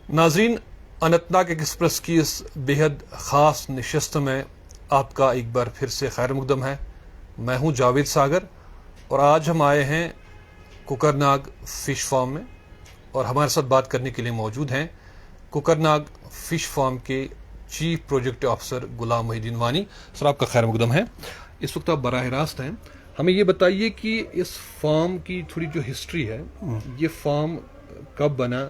नाजरीन, अनंतनाग एक्सप्रेस की इस बेहद ख़ास नशस्त में आपका एक बार फिर से खैर मुकदम है। मैं हूं जावेद सागर और आज हम आए हैं कुकरनाग फ़िश फार्म में और हमारे साथ बात करने के लिए मौजूद हैं कुकरनाग फ़िश फार्म के चीफ प्रोजेक्ट ऑफिसर गुलाम मोहिद्दीन वानी। सर, आपका खैर मुकदम है। इस वक्त आप बराह रास्त हैं। हमें ये बताइए कि इस फार्म की थोड़ी जो हिस्ट्री है, ये फार्म कब बना,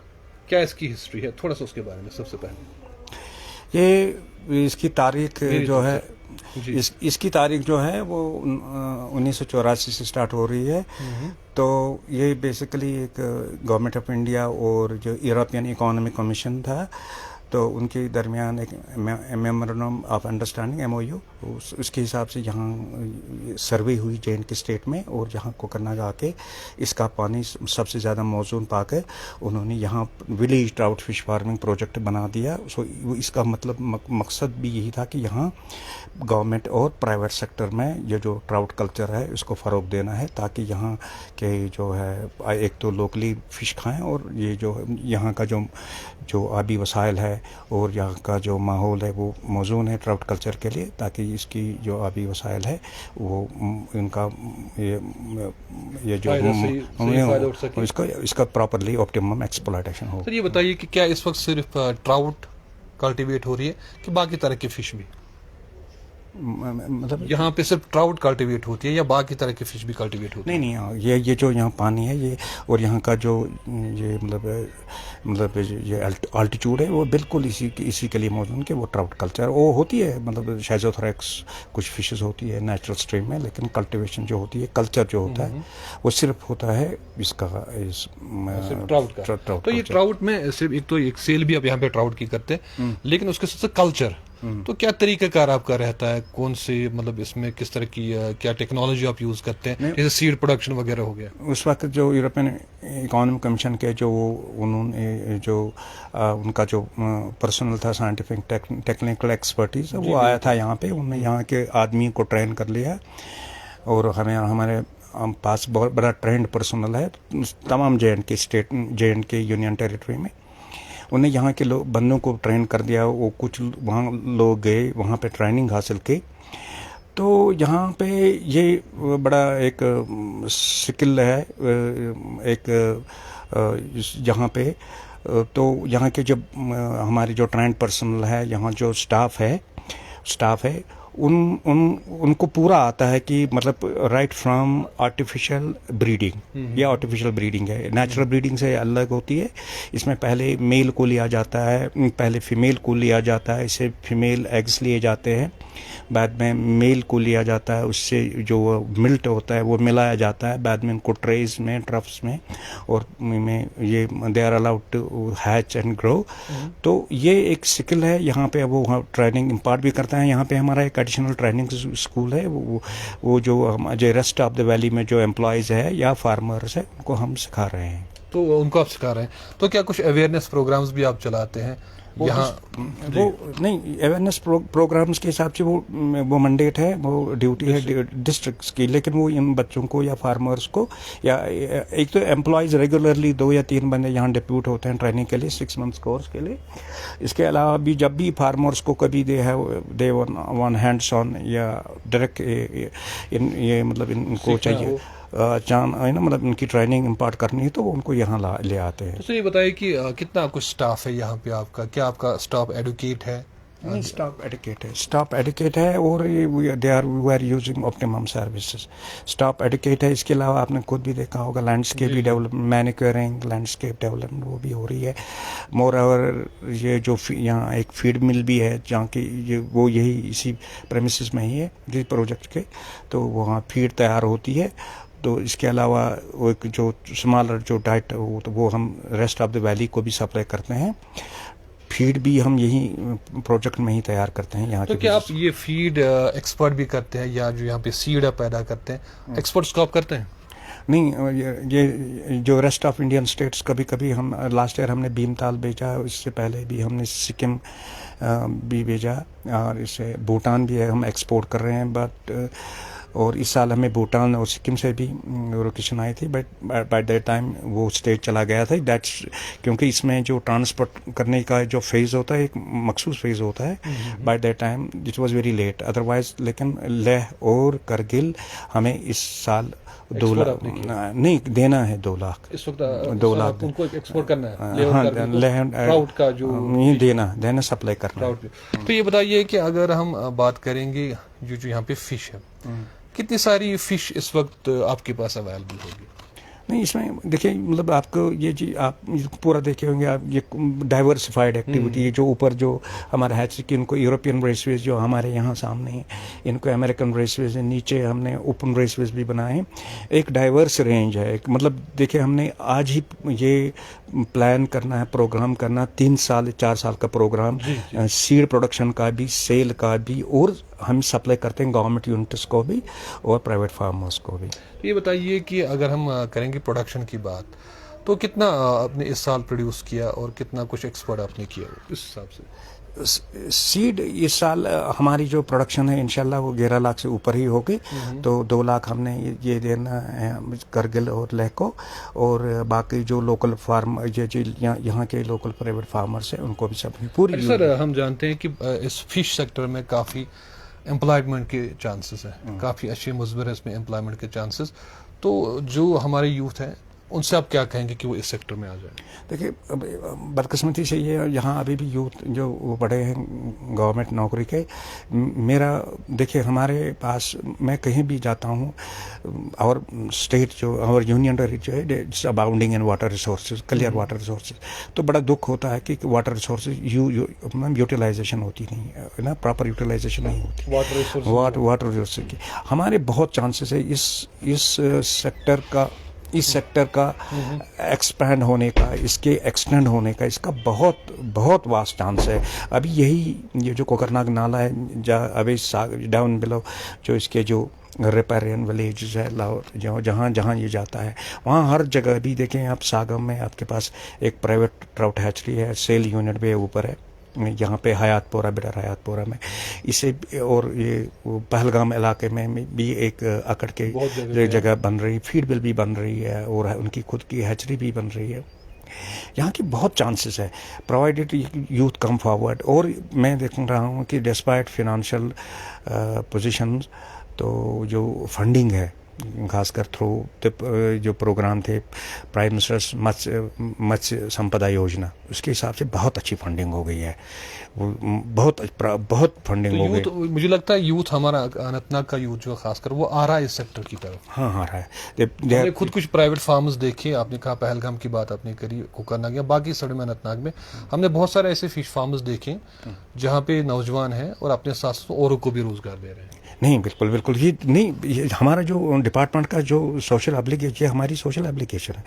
क्या इसकी हिस्ट्री है, थोड़ा सा उसके बारे में सबसे पहले। ये इसकी तारीख जो है जी। इसकी तारीख जो है वो 1984 से स्टार्ट हो रही है। तो ये बेसिकली एक गवर्नमेंट ऑफ इंडिया और जो यूरोपियन इकोनॉमिक कमीशन था, तो उनके दरमियान एक मेमोरेंडम ऑफ अंडरस्टैंडिंग MOU, उसके हिसाब से यहाँ सर्वे हुई जे.एंड.के स्टेट में, और यहाँ कुकरनाग आके इसका पानी सबसे ज़्यादा मौजूद पाकर उन्होंने यहाँ village trout fish farming project बना दिया। सो इसका मतलब मकसद भी यही था कि यहाँ गवर्नमेंट और प्राइवेट सेक्टर में ये जो ट्राउट कल्चर है इसको फ़रोग देना है, ताकि यहाँ के जो है एक तो लोकली फ़िश खाएं, और ये जो यहाँ का जो आबी वसाइल है और यहाँ का जो माहौल है वो मौजूद है ट्राउट कल्चर के लिए, ताकि इसकी जो आबी वसाइल है वो इनका ये जो इसका प्रॉपरली ऑप्टिमम एक्सप्लॉयटेशन हो। सर, ये बताइए कि क्या इस वक्त सिर्फ ट्राउट कल्टीवेट हो रही है कि बाकी तरह की फिश भी, मतलब यहाँ पे सिर्फ ट्राउट कल्टीवेट होती है या बाकी तरह की फिश भी कल्टीवेट होती है? नहीं, ये जो यहाँ पानी है ये, और यहाँ का जो ये मतलब ये अल्टीट्यूड है वो बिल्कुल इसी के लिए मौजूद कि वो ट्राउट कल्चर वो होती है। मतलब शाइज़ोथोरैक्स कुछ फिशेस होती है नेचुरल स्ट्रीम में, लेकिन कल्टीवेशन जो होती है, कल्चर जो होता है वो सिर्फ होता है इसका ट्राउट का। तो ये ट्राउट में सिर्फ एक तो एक सेल भी आप यहाँ पे ट्राउट की करते हैं, लेकिन उसके साथ कल्चर, तो क्या तरीकाकार आपका रहता है, कौन से मतलब इसमें किस तरह की क्या टेक्नोलॉजी आप यूज करते हैं, जैसे सीड प्रोडक्शन वगैरह हो गया? उस वक्त जो यूरोपियन इकोनॉमिक कमीशन के जो उन्होंने जो उनका जो पर्सनल था साइंटिफिक टेक्निकल एक्सपर्टीज, वो आया था यहाँ पे। उन्होंने यहाँ के आदमी को ट्रेन कर लिया, और हमारे पास बहुत बड़ा ट्रेंड पर्सनल है तमाम जे.एंड.के यूनियन टेरिटरी में। उन्हें यहाँ के बंदों को ट्रेन कर दिया। वो कुछ वहाँ लोग गए, वहाँ पे ट्रेनिंग हासिल की। तो यहाँ पे ये बड़ा एक स्किल है एक यहाँ पे। तो यहाँ के जब हमारे जो ट्रेंड पर्सनल है, यहाँ जो स्टाफ है उनको पूरा आता है कि मतलब राइट फ्रॉम आर्टिफिशियल ब्रीडिंग, या आर्टिफिशियल ब्रीडिंग है, नेचुरल ब्रीडिंग से अलग होती है। इसमें पहले मेल को लिया जाता है, पहले फीमेल को लिया जाता है, इससे फीमेल एग्स लिए जाते हैं, बाद में मेल को लिया जाता है, उससे जो मिल्ट होता है वो मिलाया जाता है, बाद में उनको ट्रेज में, ट्रफ्स में, और में ये they are allowed to hatch and grow. तो ये एक स्किल है यहाँ पे, वो ट्रेनिंग इम्पार्ट भी करता है। यहाँ पे हमारा एक एडिशनल ट्रेनिंग स्कूल है, वो जो रेस्ट ऑफ द वैली में जो एम्प्लॉयज़ है या फार्मर्स है उनको हम सिखा रहे हैं। तो उनको आप सिखा रहे हैं, तो क्या कुछ अवेयरनेस प्रोग्राम्स भी आप चलाते हैं यहाँ? वो नहीं, अवेयरनेस प्रोग्राम्स के हिसाब से वो मैंडेट है, वो ड्यूटी है डिस्ट्रिक्ट्स की, लेकिन वो इन बच्चों को या फार्मर्स को, या एक तो एम्प्लॉयज़ रेगुलरली 2 या 3 बंदे यहाँ डिप्यूट होते हैं ट्रेनिंग के लिए 6 मंथ्स कोर्स के लिए। इसके अलावा भी जब भी फार्मर्स को कभी दे वन हैंड्स ऑन या डायरेक्ट ये मतलब इनको चाहिए है ना, मतलब इनकी ट्रेनिंग इम्पार्ट करनी है, तो वो उनको यहाँ ले आते हैं। तो ये बताइए कि कितना कुछ स्टाफ है यहाँ पे आपका, क्या आपका स्टाफ एडुकेट है? नहीं, स्टाफ एडुकेट है और we are using optimum services. Staff educate है। इसके अलावा आपने खुद भी देखा होगा लैंडस्केप भी डेवलप, मैनिक्योरिंग, लैंडस्केप डेवलपमेंट वो भी हो रही है। मोर ओवर ये जो यहाँ एक फीड मिल भी है जहाँ की वो यही इसी प्रेमिसेस में ही है जिस प्रोजेक्ट के, तो वहाँ फीड तैयार होती है। तो इसके अलावा वो एक जो स्मॉलर जो डाइट तो वो हम रेस्ट ऑफ द वैली को भी सप्लाई करते हैं। फीड भी हम यही प्रोजेक्ट में ही तैयार करते हैं यहाँ। तो क्या आप ये फीड एक्सपर्ट भी करते हैं, या जो यहाँ पे सीड पैदा करते हैं एक्सपर्ट्स को आप करते हैं? नहीं, ये जो रेस्ट ऑफ इंडियन स्टेट्स कभी कभी हम लास्ट ईयर हमने भीमताल भेजा, इससे पहले भी हमने सिक्किम भी भेजा, और इससे भूटान भी है हम एक्सपोर्ट कर रहे हैं। बट और इस साल हमें भूटान और सिक्किम से भी लोकेशन आई थी, बट बाय दैट टाइम वो स्टेज चला गया था। दैट्स क्योंकि इसमें जो ट्रांसपोर्ट करने का जो फेज़ होता है एक मखसूस फेज़ होता है, by that time it was very late. Otherwise लेकिन लेह और करगिल हमें इस साल 2 लाख नहीं देना है, 2 लाख इस वक्त 2 लाख उनको एक्सपोर्ट करना है। हाँ, लेह ट्राउट का जो ये देना सप्लाई करना है। तो ये बताइए कि अगर हम बात करेंगे जो यहाँ पे फिश है, कितनी सारी फिश इस वक्त आपके पास अवेलेबल होगी? नहीं, इसमें देखिए मतलब आपको ये चीज आप पूरा देखे होंगे आप, ये डाइवर्सिफाइड एक्टिविटी है। जो ऊपर जो हमारा हैचरी की इनको यूरोपियन रेसवेज जो हमारे यहाँ सामने है, इनको अमेरिकन रेसवेज है, नीचे हमने ओपन रेसवेज भी बनाए हैं। एक डाइवर्स रेंज है, एक मतलब देखिए हमने आज ही ये प्लान करना है, प्रोग्राम करना 3 साल 4 साल का प्रोग्राम, सीड प्रोडक्शन का भी, सेल का भी, और हम सप्लाई करते हैं गवर्नमेंट यूनिट्स को भी और प्राइवेट फार्मर्स को भी। ये बताइए कि अगर हम करेंगे प्रोडक्शन की बात, तो कितना आपने इस साल प्रोड्यूस किया और कितना कुछ एक्सपोर्ट आपने किया इस हिसाब से? सीड इस साल हमारी जो प्रोडक्शन है इंशाल्लाह वो 11 लाख से ऊपर ही होगी। तो 2 लाख हमने ये देना है करगिल और लेह को, और बाकी जो लोकल फार्म यहाँ के लोकल प्राइवेट फार्मर्स हैं उनको भी सब पूरी। सर हम जानते हैं कि इस फिश सेक्टर में काफ़ी एम्प्लॉयमेंट के चांसेस हैं, काफ़ी अच्छे मुस्बिर है इसमें एम्प्लॉयमेंट के चांसेस। तो जो हमारे यूथ हैं उनसे आप क्या कहेंगे कि वो इस सेक्टर में आ जाए? देखिए बदकिस्मती से ये यहाँ अभी भी यूथ जो वो बड़े हैं गवर्नमेंट नौकरी के। मेरा देखिए हमारे पास, मैं कहीं भी जाता हूँ और स्टेट जो और यूनियन टेरिटरी जो है it's abounding in water resources, clear water resources. तो बड़ा दुख होता है कि वाटर रिसोर्सेज यूटिलाइजेशन होती नहीं है ना, प्रॉपर यूटिलाइजेशन नहीं होती वाटर रिसोर्सेज की। हमारे बहुत चांसेस है इस सेक्टर का एक्सपैंड होने का, इसके एक्सटेंड होने का, इसका बहुत बहुत वास्ट चांस है। अभी यही ये जो कोकरनाग नाला है अभी डाउन बिलो जो इसके जो रिपेरियन विलेज है लाहौर, जहाँ ये जाता है वहाँ हर जगह भी देखें आप। सागम में आपके पास एक प्राइवेट ट्राउट हैचरी है, सेल यूनिट भी ऊपर है, यहाँ पे हयातपुरा, बिडर हयातपुरा में इसे, और ये पहलगाम इलाके में भी एक अकड़ के जगह बन रही, फीड मिल भी बन रही है, और उनकी खुद की हैचरी भी बन रही है। यहाँ की बहुत चांसेस है प्रोवाइडेड यूथ कम फॉरवर्ड। और मैं देख रहा हूँ कि डिस्पाइट फिनेंशियल पोजीशंस, तो जो फंडिंग है खासकर थ्रू जो प्रोग्राम थे प्राइम मिनिस्टर्स मत्स्य संपदा योजना, उसके हिसाब से बहुत अच्छी फंडिंग हो गई है, बहुत फंडिंग हो गई। मुझे लगता है यूथ हमारा अनंतनाग का यूथ जो खासकर वो आ रहा है इस सेक्टर की तरफ। हाँ आ रहा है। हमने खुद कुछ प्राइवेट फार्म्स देखे, आपने कहा पहलगाम की बात आपने करी, कोकरनाग या बाकी सड़क में अनंतनाग में हमने बहुत सारे ऐसे फिश फार्म्स देखे जहाँ पे नौजवान हैं और अपने साथ साथ औरों को भी रोजगार दे रहे हैं। नहीं बिल्कुल ये हमारा जो डिपार्टमेंट का जो सोशल एप्लीकेशन, ये हमारी सोशल एप्लीकेशन है।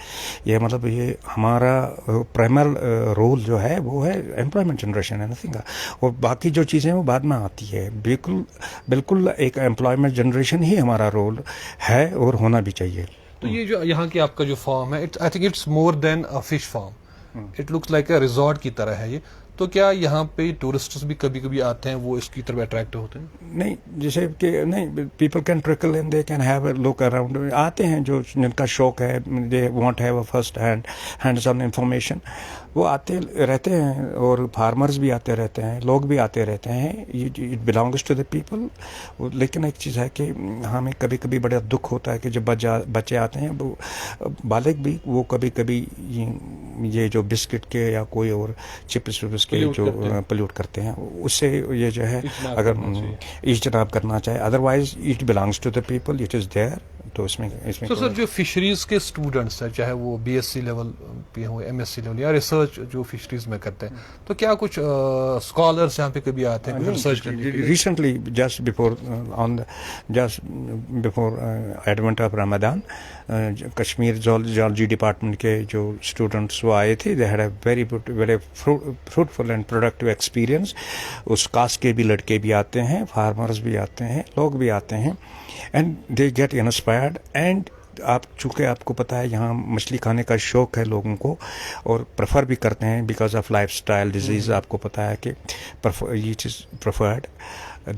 ये मतलब ये हमारा प्राइमरी रोल जो है वो है एम्प्लॉयमेंट जनरेशन है, नथिंग। और बाकी जो चीज़ें वो बाद में आती है। बिल्कुल एक एम्प्लॉयमेंट जनरेशन ही हमारा रोल है और होना भी चाहिए। तो ये जो यहाँ की आपका जो फार्म है, I think it's more than a fish farm, it looks like a resort की तरह है ये। तो क्या यहाँ पे टूरिस्ट्स भी कभी कभी आते हैं, वो इसकी तरफ अट्रैक्ट होते हैं? नहीं, जैसे कि नहीं, people can trickle and they can have a look around. आते हैं जो जिनका शौक है, they want have a first hands on information, वो आते रहते हैं। और फार्मर्स भी आते रहते हैं, लोग भी आते रहते हैं। It belongs to the people. लेकिन एक चीज़ है कि हमें कभी कभी बड़ा दुख होता है कि जब बच्चे आते हैं, वो बालिग भी, वो कभी कभी ये जो बिस्किट के या कोई और चिप्स के जो पोल्यूट करते हैं, उससे ये जो है अगर इज्तनाब करना चाहिए। Otherwise it belongs to the people, it is there. तो इसमें तो सर जो फिशरीज के स्टूडेंट्स हैं, चाहे वो बीएससी लेवल पे हो, एमएससी लेवल या रिसर्च जो फिशरीज में करते हैं, तो क्या कुछ स्कॉलर्स यहाँ पे कभी आते हैं रिसर्च करने के लिए? Recently just before advent of Ramzan, Kashmir zoology department के जो स्टूडेंट्स वो आए थे, दे had a very fruitful and productive experience. उस कास्ट के भी लड़के भी आते हैं, फार्मर्स भी आते हैं, लोग भी आते हैं, and they get inspired. And चूँकि आपको पता है यहाँ मछली खाने का शौक है लोगों को, और प्रेफर भी करते हैं because of lifestyle disease. आपको पता है कि ये चीज़ preferred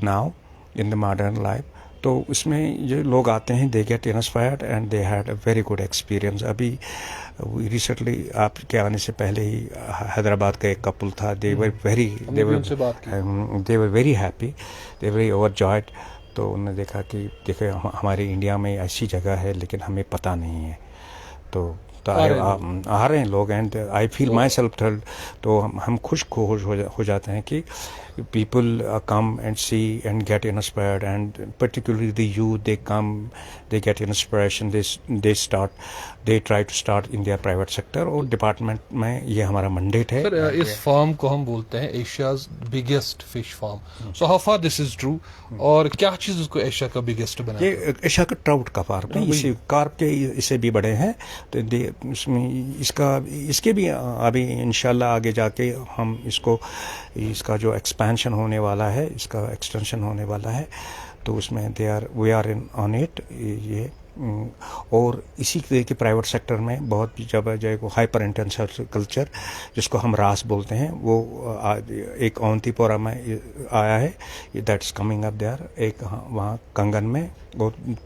now in the modern life. तो उसमें जो लोग आते हैं they get inspired and they had a very good experience. अभी रिसेंटली आपके आने से पहले ही हैदराबाद का एक कपल था, they were very happy, they very overjoyed. तो उन्होंने देखा कि देखिए हमारे इंडिया में ऐसी जगह है लेकिन हमें पता नहीं है। तो आ रहे हैं लोग and I feel my self thrilled. तो हम खुश हो जाते हैं कि people come and see and get inspired, and particularly the youth, they come, they get inspiration, they try to start in their private sector। और डिपार्टमेंट में ये हमारा मंडेट है। सर इस फार्म को हम बोलते हैं Asia's biggest fish farm, so how far this is true, और क्या चीज उसको एशिया का बिगेस्ट बनाती है? ये एशिया का ट्राउट का फार्म है, इसे कार्प के इससे भी बड़े हैं। तो इसमें इसके भी अभी इंशाल्लाह आगे जाके हम इसका जो एक्सपेंशन होने वाला है, इसका एक्सटेंशन होने वाला है, तो उसमें we are in on it. ये और इसी तरह के प्राइवेट सेक्टर में बहुत जब जो हाइपर इंटेंसिव कल्चर जिसको हम रास बोलते हैं, वो एक अवंतीपोरा में आया है, दैट्स कमिंग अप देयर। एक वहाँ कंगन में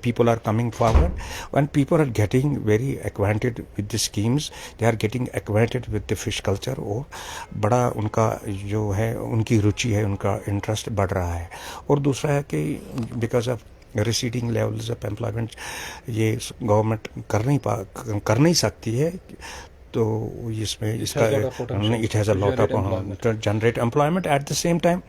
people are coming forward and people are getting very acquainted with the schemes, they are getting acquainted with the fish culture। और बड़ा उनका जो है, उनकी रुचि है, उनका इंटरेस्ट बढ़ रहा है। और दूसरा है कि because of receding levels of employment ये गवर्नमेंट कर नहीं सकती है, तो इसमें इसका it has a lot of generate employment at the same time.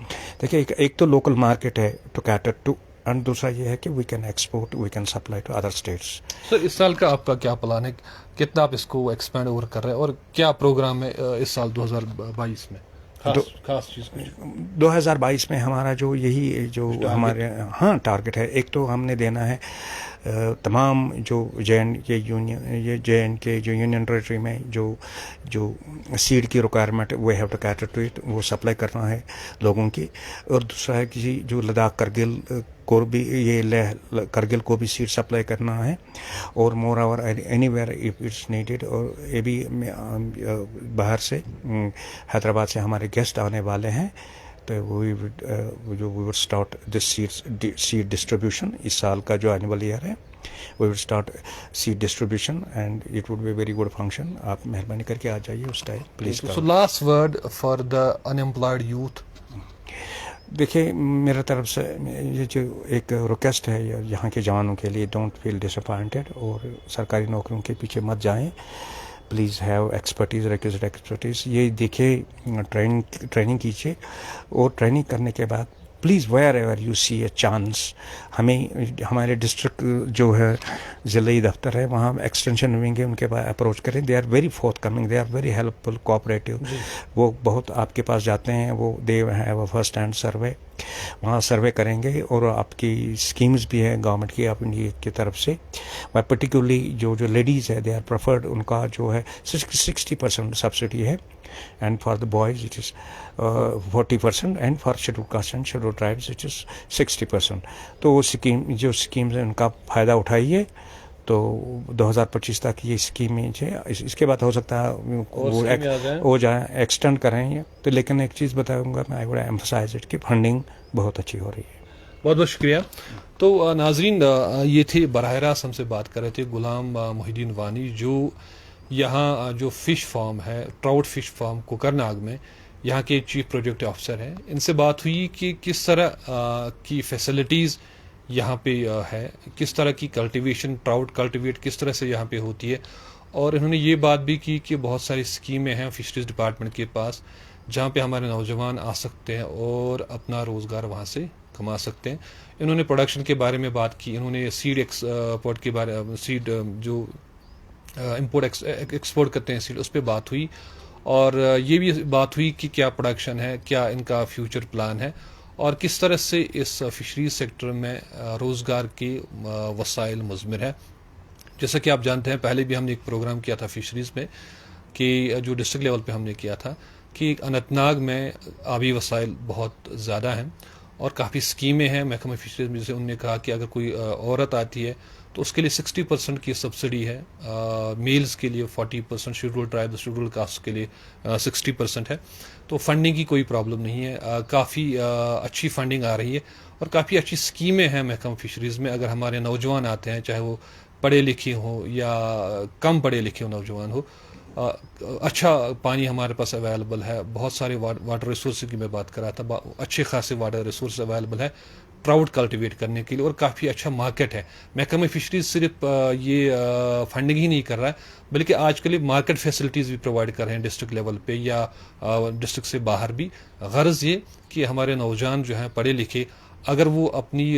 देखिए एक तो लोकल मार्केट है टू कैटर टू, और दूसरा ये है कि we can export, we can supply to other states. Sir इस साल का आपका क्या प्लान है, कितना आप इसको एक्सपेंड ओवर कर रहे हैं, और क्या प्रोग्राम है इस साल 2022 में खास चीज? 2022 में हमारा जो यही जो हमारे टारगेट है, एक तो हमने देना है तमाम जो जे एंड के जो यूनियन टेरेटरी में जो सीड की requirement we have to cater to it, वो सप्लाई करना है लोगों की। और दूसरा है कि जो लद्दाख करगिल को भी करगिल को भी सीड सप्लाई करना है, और more over anywhere if it's needed. और ये भी बाहर से हैदराबाद से हमारे गेस्ट आने वाले हैं, तो we would start this seed distribution. इस साल का जो एनुअल ईयर है, we would start seed distribution and it would be very good function. आप मेहरबानी करके आ जाइए उस time please. So last word for the unemployed youth. देखिए मेरे तरफ से ये जो एक रिक्वेस्ट है यहाँ के जवानों के लिए, डोंट फील डिसअपॉइंटेड और सरकारी नौकरियों के पीछे मत जाएं। Please have expertise, requisite expertise. ये देखिए ट्रेनिंग कीजिए, और ट्रेनिंग करने के बाद please wherever you see a chance, हमें हमारे डिस्ट्रिक्ट जो है ज़िले दफ्तर है, वहाँ एक्सटेंशन विंग है, उनके पास अप्रोच करें। They are very forthcoming, they are very helpful, cooperative. वो बहुत आपके पास जाते हैं, वो they have a first hand survey, वहाँ सर्वे करेंगे। और आपकी स्कीम्स भी हैं गवर्नमेंट की अपनी की तरफ से, पर्टिकुलरली जो लेडीज़ है दे आर प्रेफर्ड, उनका जो है 60% सब्सिडी है, and for the boys it is 40%, and for schedule caste and schedule tribes it is 60%। तो वो स्कीम्स हैं उनका फ़ायदा उठाइए। तो 2025 तक ये स्कीमें है, इसके बाद हो सकता है वो जाए एक्सटेंड करें। तो लेकिन एक चीज़ बताऊंगा मैं, आई वुड एम्फसाइज इट कि फंडिंग बहुत अच्छी हो रही है। बहुत बहुत शुक्रिया। तो नाजरीन, ये थे बराह रास्त हमसे बात कर रहे थे गुलाम मोहिद्दीन वानी, जो यहाँ जो फ़िश फार्म है, ट्राउट फ़िश फार्म कोकरनाग में, यहाँ के चीफ प्रोजेक्ट ऑफिसर हैं। इनसे बात हुई कि किस तरह की फैसिलिटीज़ यहाँ पे है, किस तरह की कल्टीवेशन, ट्राउट कल्टीवेट किस तरह से यहाँ पे होती है। और इन्होंने ये बात भी की कि बहुत सारी स्कीमें हैं फिशरीज डिपार्टमेंट के पास, जहाँ पे हमारे नौजवान आ सकते हैं और अपना रोज़गार वहाँ से कमा सकते हैं। इन्होंने प्रोडक्शन के बारे में बात की, इन्होंने सीड एक्सपोर्ट के बारे, सीड जो इंपोर्ट एक्सपोर्ट करते हैं सीड, उस पर बात हुई। और ये भी बात हुई कि क्या प्रोडक्शन है, क्या इनका फ्यूचर प्लान है, और किस तरह से इस फिशरीज सेक्टर में रोज़गार के वसाइल मुज़मिर है। जैसा कि आप जानते हैं, पहले भी हमने एक प्रोग्राम किया था फिशरीज़ में, कि जो डिस्ट्रिक्ट लेवल पे हमने किया था कि अनंतनाग में आबी वसाइल बहुत ज़्यादा हैं और काफ़ी स्कीमें हैं महकमा फिशरीज़ में। जैसे उन्होंने कहा कि अगर कोई औरत आती है तो उसके लिए 60% की सब्सिडी है, मेल्स के लिए 40%, शेड्यूल ट्राइब शेड्यूल कास्ट के लिए 60% है। तो फंडिंग की कोई प्रॉब्लम नहीं है, काफ़ी अच्छी फंडिंग आ रही है और काफ़ी अच्छी स्कीमें हैं महकमा फिशरीज़ में। अगर हमारे नौजवान आते हैं, चाहे वो पढ़े लिखे हों या कम पढ़े लिखे हो नौजवान हो, अच्छा पानी हमारे पास अवेलेबल है, बहुत सारे वाटर रिसोर्स की मैं बात कर रहा था, अच्छे खासे वाटर रिसोर्स अवेलेबल है ट्राउट कल्टिवेट करने के लिए और काफ़ी अच्छा मार्केट है। महकमा फिशरीज सिर्फ ये फंडिंग ही नहीं कर रहा है, बल्कि आजकल ये मार्केट फैसिलिटीज़ भी प्रोवाइड कर रहे हैं डिस्ट्रिक्ट लेवल पे या डिस्ट्रिक्ट से बाहर भी। गर्ज़ ये कि हमारे नौजवान जो हैं पढ़े लिखे, अगर वो अपनी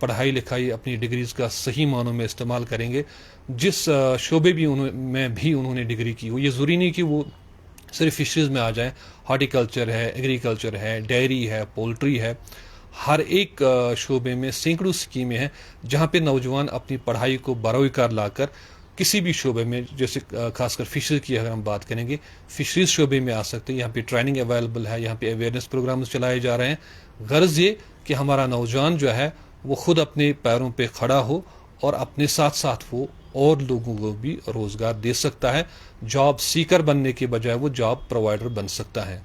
पढ़ाई लिखाई अपनी डिग्रीज़ का सही मानों में इस्तेमाल करेंगे, जिस शोबे भी में भी उन्होंने डिग्री की हो, ये ज़रूरी नहीं कि वो सिर्फ फिशरीज़ में आ जाएं। हॉर्टिकल्चर है, एग्रीकल्चर है, डेयरी है, पोल्ट्री है, हर एक शोबे में सैकड़ों स्कीमें हैं जहाँ पे नौजवान अपनी पढ़ाई को बरोकार लाकर किसी भी शोबे में, जैसे खासकर फिशरीज की अगर हम बात करेंगे, फिशरीज शोबे में आ सकते हैं। यहाँ पे ट्रेनिंग अवेलेबल है, यहाँ पे अवेयरनेस प्रोग्राम्स चलाए जा रहे हैं। गर्ज ये कि हमारा नौजवान जो है वो खुद अपने पैरों पे खड़ा हो और अपने साथ साथ वो और लोगों को भी रोजगार दे सकता है। जॉब सीकर बनने के बजाय वो जॉब प्रोवाइडर बन सकता है।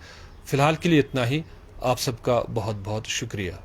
फिलहाल के लिए इतना ही। आप सबका बहुत बहुत शुक्रिया।